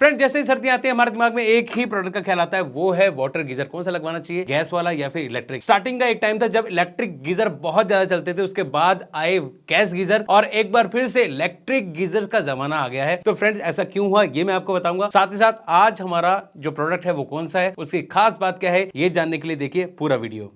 Friend जैसे ही सर्दियां आती है हमारे दिमाग में एक ही प्रोडक्ट का ख्याल आता है, वो है वाटर गीजर। कौन सा लगवाना चाहिए, गैस वाला या फिर इलेक्ट्रिक। स्टार्टिंग का एक टाइम था जब इलेक्ट्रिक गीजर बहुत ज्यादा चलते थे, उसके बाद आए गैस गीजर और एक बार फिर से इलेक्ट्रिक गीजर का जमाना आ गया है। तो फ्रेंड्स ऐसा क्यों हुआ ये मैं आपको बताऊंगा, साथ ही साथ आज हमारा जो प्रोडक्ट है वो कौन सा है, उसकी खास बात क्या है, ये जानने के लिए देखिए पूरा video.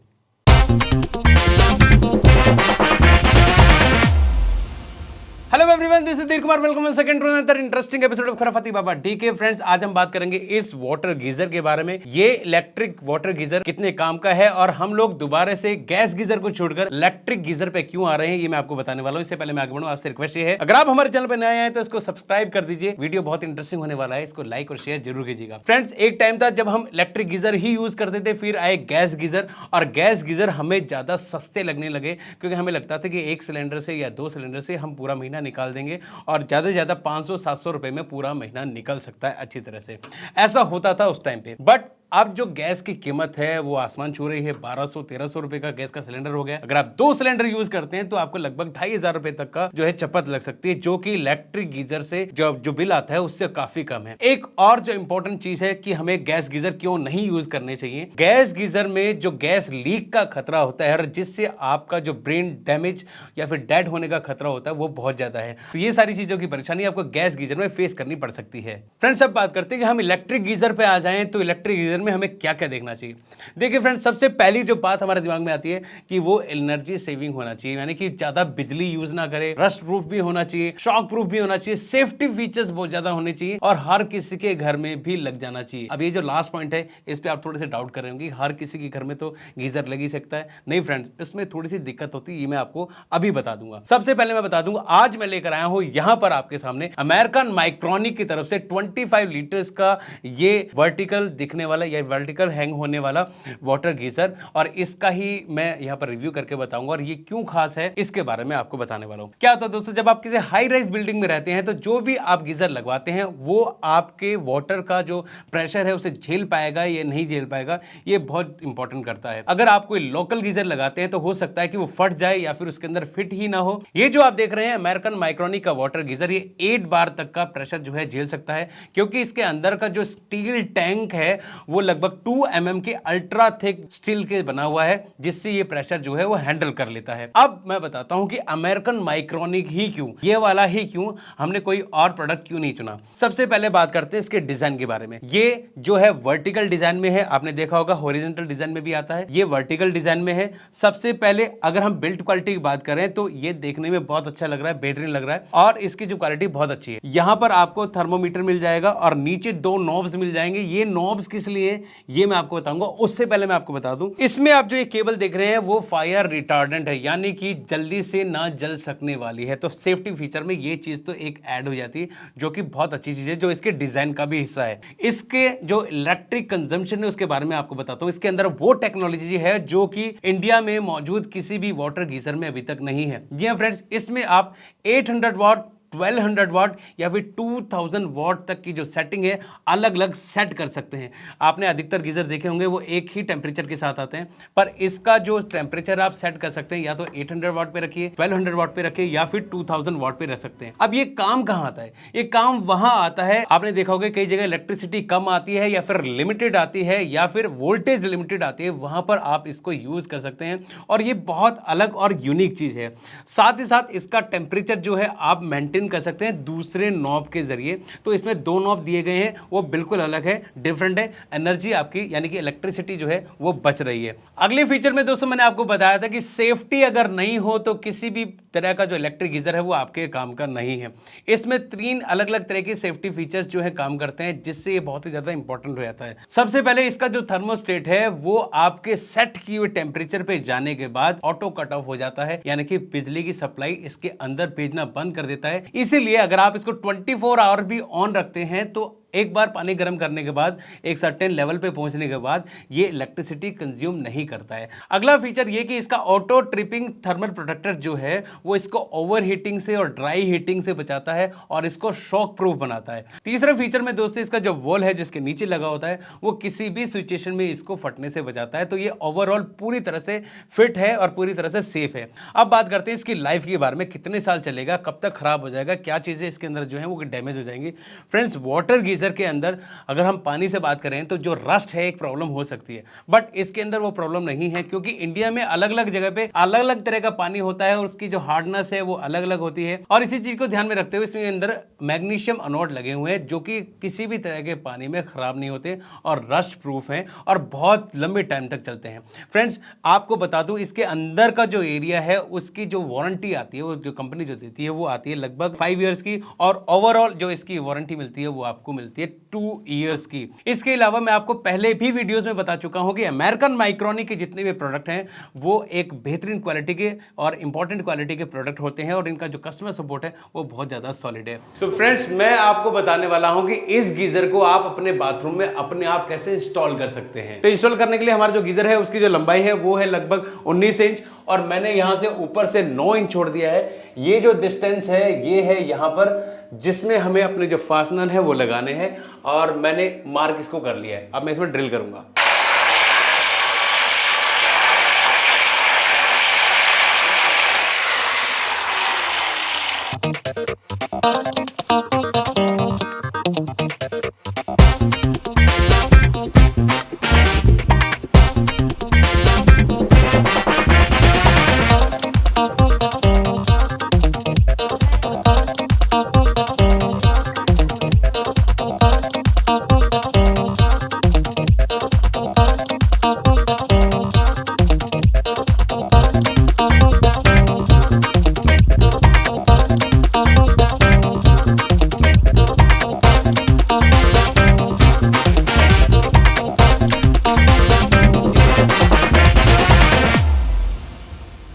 Hello everyone, this is Dheer Kumar, welcome second to another interesting episode of Kharafati Baba DK. Friends आज हम बात करेंगे इस वाटर गीजर के बारे में। ये इलेक्ट्रिक वाटर गीजर कितने काम का है और हम लोग दोबारा से गैस गीजर को छोड़कर इलेक्ट्रिक गीजर पे क्यों आ रहे हैं, ये मैं आपको बताने वाला हूं। इससे पहले मैं आगे बढ़ूं, आपसे रिक्वेस्ट ये है, अगर आप हमारे चैनल पर नए आए हैं तो इसको सब्सक्राइब कर दीजिए। वीडियो बहुत इंटरेस्टिंग होने वाला है, इसको लाइक और शेयर जरूर कीजिएगा। फ्रेंड्स एक टाइम था जब हम इलेक्ट्रिक गीजर ही यूज करते थे, फिर आए गैस गीजर और गैस गीजर हमें ज्यादा सस्ते लगने लगे, क्योंकि हमें लगता था कि एक सिलेंडर से या दो सिलेंडर से हम पूरा महीना निकाल देंगे और ज्यादा से ज्यादा 500-700 रुपए में पूरा महीना निकल सकता है अच्छी तरह से। ऐसा होता था उस टाइम पे, बट अब जो गैस की कीमत है वो आसमान छू रही है। 1200-1300 रुपए का गैस का सिलेंडर हो गया। अगर आप 2 सिलेंडर यूज करते हैं तो आपको लगभग 2500 रुपए तक का जो है चपत लग सकती है, जो कि इलेक्ट्रिक गीजर से जो बिल आता है उससे काफी कम है। एक और जो इंपॉर्टेंट चीज है कि हमें गैस गीजर क्यों नहीं यूज करने चाहिए। गैस गीजर में जो गैस लीक का खतरा होता है और जिससे आपका जो ब्रेन डैमेज या फिर डेड होने का खतरा होता है वो बहुत ज्यादा है। तो ये सारी चीजों की परेशानी आपको गैस गीजर में फेस करनी पड़ सकती है। फ्रेंड्स अब बात करते हैं कि हम इलेक्ट्रिक गीजर पे आ जाएं तो इलेक्ट्रिक गीजर में हमें क्या क्या देखना चाहिए। देखिए फ्रेंड्स, सबसे पहली जो बात हमारे दिमाग में आती है कि वो एनर्जी सेविंग होना चाहिए, यानी कि ज्यादा बिजली यूज ना करे, रस्ट प्रूफ भी होना चाहिए, शॉक प्रूफ भी होना चाहिए, सेफ्टी फीचर्स बहुत ज्यादा होने चाहिए और हर किसी के घर में भी लग जाना चाहिए। अब ये जो लास्ट पॉइंट है इस पे आप थोड़े से डाउट कर रहे होंगे, हर किसी के घर में तो गीजर लग ही सकता है। नहीं फ्रेंड्स, इसमें थोड़ी सी दिक्कत होती है, ये मैं आपको अभी बता दूंगा। सबसे पहले मैं बता दूंगा, आज मैं लेकर आया हूं यहां पर आपके सामने अमेरिकन माइक्रोनिक की तरफ से 25 लीटर्स का ये वर्टिकल दिखने वाला या वर्टिकल हैंग होने वाला वाटर गीजर, और इसका ही मैं यहां पर रिव्यू करके बताऊंगा और ये क्यों खास है इसके बारे में आपको बताने वाला हूं। क्या होता है दोस्तों, जब आप किसी हाई राइज बिल्डिंग में रहते हैं तो जो भी आप गीजर लगवाते हैं वो आपके वाटर का जो प्रेशर है उसे झेल पाएगा या नहीं झेल पाएगा, ये बहुत इंपॉर्टेंट करता है। अगर आप कोई लोकल गीजर लगाते हैं तो हो सकता है कि वो फट जाए या फिर उसके अंदर फिट ही ना हो। ये जो आप देख रहे हैं अमेरिकन माइक्रोनिक का वाटर गीजर, ये 8 बार तक का प्रेशर जो है झेल सकता है, क्योंकि इसके अंदर का जो स्टील टैंक है वो लगभग 2 mm के अल्ट्रा थिक स्टील के बना हुआ है, जिससे ये प्रेशर जो है वो हैंडल कर लेता है। अब मैं बताता हूं कि अमेरिकन माइक्रोनिक ही क्यों, ये वाला ही क्यों, हमने कोई और प्रोडक्ट क्यों नहीं चुना। सबसे पहले बात करते हैं इसके डिजाइन के बारे में। ये जो है वर्टिकल डिजाइन में है, आपने देखा होगा हॉरिजॉन्टल डिजाइन में भी आता है, ये वर्टिकल डिजाइन में है। सबसे पहले अगर हम बिल्ड क्वालिटी की बात करें तो ये देखने में बहुत अच्छा लग रहा है, बेहतरीन लग रहा है और इसकी जो क्वालिटी बहुत अच्छी है। यहां पर आपको थर्मोमीटर मिल जाएगा और नीचे 2 नॉब्स मिल जाएंगे। ये नॉब्स किस लिए, ये मैं आपको बताऊंगा। उससे पहले मैं आपको बता दूं, इसमें आप जो ये केबल देख रहे हैं वो फायर रिटार्डेंट है, यानी कि जल्दी से ना जल सकने वाली है। तो सेफ्टी फीचर में ये चीज तो एक ऐड हो जाती है, जो कि बहुत अच्छी चीज है, जो इसके डिजाइन का भी हिस्सा है। इसके जो इलेक्ट्रिक कंजम्पशन है उसके बारे में आपको बताता हूं। इसके अंदर वो टेक्नोलॉजी है जो कि इंडिया में मौजूद किसी भी वाटर गीजर में अभी तक नहीं है। जी हां फ्रेंड्स, इसमें आप 800 वॉट, 1200 वॉट या फिर 2000 वॉट तक की जो सेटिंग है अलग अलग सेट कर सकते हैं। आपने अधिकतर गीजर देखे होंगे वो एक ही टेंपरेचर के साथ आते हैं, पर इसका जो टेंपरेचर आप सेट कर सकते हैं या तो 800 वॉट पे रखिए, 1200 वॉट पे रखिए या फिर 2000 वॉट पे रख सकते हैं। अब ये काम कहां आता है, ये काम वहां आता है, आपने देखा होगा कई जगह इलेक्ट्रिसिटी कम आती है या फिर लिमिटेड आती है या फिर वोल्टेज लिमिटेड आती है, वहां पर आप इसको यूज कर सकते हैं और ये बहुत अलग और यूनिक चीज है। साथ ही साथ इसका टेंपरेचर जो है आप मेंटेन कर सकते हैं दूसरे नॉब के जरिए। तो इसमें 2 नॉब दिए गए हैं, वो बिल्कुल अलग है, डिफरेंट है। एनर्जी आपकी यानी कि इलेक्ट्रिसिटी जो है वो बच रही है। अगले फीचर में दोस्तों मैंने आपको बताया था कि सेफ्टी अगर नहीं हो तो किसी भी तरह का जो इलेक्ट्रिक गीजर है वो आपके काम का नहीं है। इसमें 3 अलग अलग तरह के सेफ्टी फीचर्स जो है काम करते हैं, जिससे ये बहुत ही ज्यादा इंपॉर्टेंट हो जाता है। सबसे पहले इसका जो थर्मोस्टेट है वो आपके सेट किए हुए टेंपरेचर पे जाने के बाद ऑटो कट ऑफ हो जाता है, यानी कि बिजली की सप्लाई इसके अंदर भेजना बंद कर देता है। इसीलिए अगर आप इसको 24 आवर भी ऑन रखते हैं तो एक बार पानी गर्म करने के बाद एक सर्टेन लेवल पे पहुंचने के बाद ये इलेक्ट्रिसिटी कंज्यूम नहीं करता है। अगला फीचर ये कि इसका ऑटो ट्रिपिंग थर्मल प्रोटेक्टर जो है वो इसको ओवर हीटिंग से और ड्राई हीटिंग से बचाता है और इसको शॉक प्रूफ बनाता है। तीसरा फीचर में दोस्तों इसका जो वॉल है जिसके नीचे लगा होता है वो किसी भी सिचुएशन में इसको फटने से बचाता है। तो ये ओवरऑल पूरी तरह से फिट है और पूरी तरह से सेफ है। अब बात करते हैं इसकी लाइफ के बारे में, कितने साल चलेगा, कब तक खराब हो जाएगा, क्या चीजें इसके अंदर जो है वो डैमेज हो जाएंगी। फ्रेंड्स वाटर गीजर गीजर के अंदर अगर हम पानी से बात करें तो जो रस्ट है एक प्रॉब्लम हो सकती है, बट इसके अंदर वो प्रॉब्लम नहीं है, क्योंकि इंडिया में अलग अलग जगह पे अलग अलग तरह का पानी होता है और उसकी जो हार्डनेस है वो अलग अलग होती है। और इसी चीज को ध्यान में रखते हुए इसमें अंदर मैग्नीशियम अनोड लगे हुए हैं जो कि किसी भी तरह के पानी में खराब नहीं होते और रस्ट प्रूफ हैं और बहुत लंबे टाइम तक चलते हैं। फ्रेंड्स, आपको बता दूं इसके अंदर का जो एरिया है उसकी जो वारंटी आती है, वो जो कंपनी जो देती है वो आती है लगभग 5 इयर्स की, और ओवरऑल जो इसकी वारंटी मिलती है वो आपको मिलती है 2 इयर्स की। इसके अलावा मैं आपको पहले भी वीडियोस में बता चुका हूं कि अमेरिकन माइक्रोनी के जितने भी प्रोडक्ट हैं वो एक बेहतरीन क्वालिटी के और इंपॉर्टेंट क्वालिटी के प्रोडक्ट होते हैं और इनका जो कस्टमर सपोर्ट है वो बहुत ज्यादा सॉलिड है। तो फ्रेंड्स, मैं आपको बताने वाला हूं कि इस गीजर को आप अपने बाथरूम में अपने आप कैसे इंस्टॉल कर सकते हैं। तो इंस्टॉल करने के लिए हमारा जो गीजर है उसकी जो लंबाई है वो है लगभग 19 इंच और मैंने यहां से ऊपर से 9 इंच छोड़ दिया है। ये जो डिस्टेंस है ये है यहां पर जिसमें हमें अपने जो फास्टनर है वो लगाने हैं और मैंने मार्क इसको कर लिया है। अब मैं इसमें ड्रिल करूंगा।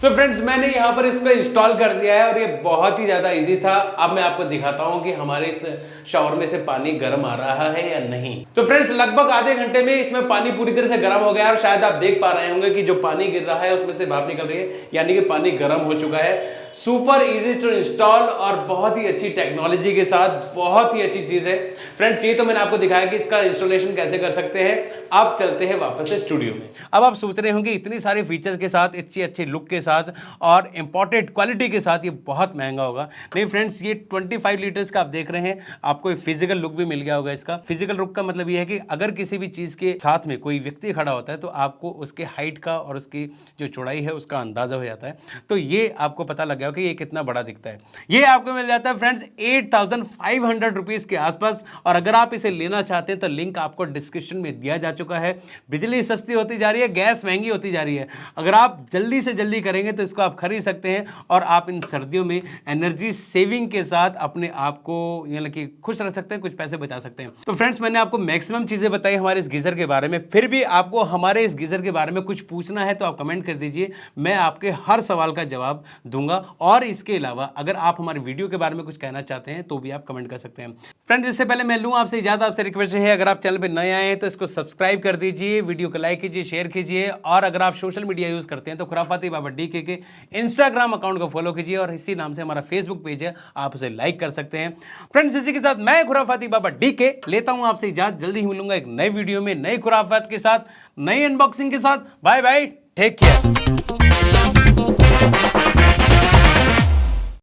तो फ्रेंड्स, मैंने यहां पर इसको इंस्टॉल कर दिया है और ये बहुत ही ज्यादा इजी था। अब मैं आपको दिखाता हूं कि हमारे इस शावर में से पानी गर्म आ रहा है या नहीं। तो फ्रेंड्स, लगभग आधे घंटे में इसमें पानी पूरी तरह से गर्म हो गया और शायद आप देख पा रहे होंगे कि जो पानी गिर रहा है उसमें से भाप निकल रही है, यानी कि पानी गर्म हो चुका है। सुपर इजी टू इंस्टॉल और बहुत ही अच्छी टेक्नोलॉजी के साथ बहुत ही अच्छी चीज है। फ्रेंड्स, ये तो मैंने आपको दिखाया कि इसका इंस्टॉलेशन कैसे कर सकते हैं। अब चलते हैं वापस से स्टूडियो में। अब आप सोच रहे होंगे इतनी सारी फीचर के साथ, इतनी अच्छी लुक के साथ और इंपॉर्टेंट क्वालिटी के साथ ये बहुत महंगा होगा। नहीं फ्रेंड्स, ये 25 लीटर्स का आप देख रहे हैं, आपको फिजिकल लुक भी मिल गया होगा। इसका फिजिकल लुक का मतलब ये है कि अगर किसी भी चीज के साथ में कोई व्यक्ति खड़ा होता है तो आपको उसके हाइट का और उसकी जो चौड़ाई है उसका अंदाजा हो जाता है। तो ये आपको पता लग गया कि ये कितना बड़ा दिखता है। ये आपको मिल जाता है फ्रेंड्स 8500 रुपीज के आसपास। और अगर आप इसे लेना चाहते हैं तो लिंक आपको डिस्क्रिप्शन में दिया जा चुका है। बिजली सस्ती होती जा रही है, गैस महंगी होती जा रही है। अगर आप जल्दी से जल्दी करेंगे तो इसको आप खरीद सकते हैं और आप इन सर्दियों में एनर्जी सेविंग के साथ अपने आप को यानी कि खुश रख सकते हैं, कुछ पैसे बचा सकते हैं। तो फ्रेंड्स, मैंने आपको मैक्सिमम चीजें बताई हमारे इस गीजर के बारे में। फिर भी आपको हमारे इस गीजर के बारे में कुछ पूछना है तो आप कमेंट कर दीजिए, मैं आपके हर सवाल का जवाब दूंगा। और इसके अलावा अगर आप हमारे वीडियो के बारे में कुछ कहना चाहते हैं तो भी आप कमेंट कर सकते हैं। फ्रेंड्स, इससे पहले मैं लूं आपसे इजाजत, आपसे रिक्वेस्ट है अगर आप चैनल पे नए आए हैं तो इसको सब्सक्राइब कर दीजिए, वीडियो को लाइक कीजिए, शेयर कीजिए। और अगर आप सोशल मीडिया यूज करते हैं तो खुराफाती बाबा डीके के इंस्टाग्राम अकाउंट को फॉलो कीजिए और इसी नाम से हमारा फेसबुक पेज है, आप उसे लाइक कर सकते हैं। फ्रेंड्स, इसी के साथ मैं खुराफाती बाबा डीके लेता हूं आपसे इजाजत। जल्दी ही मिलूंगा एक नई वीडियो में, नई खुराफात के साथ, नई अनबॉक्सिंग के साथ। Bye bye, take care.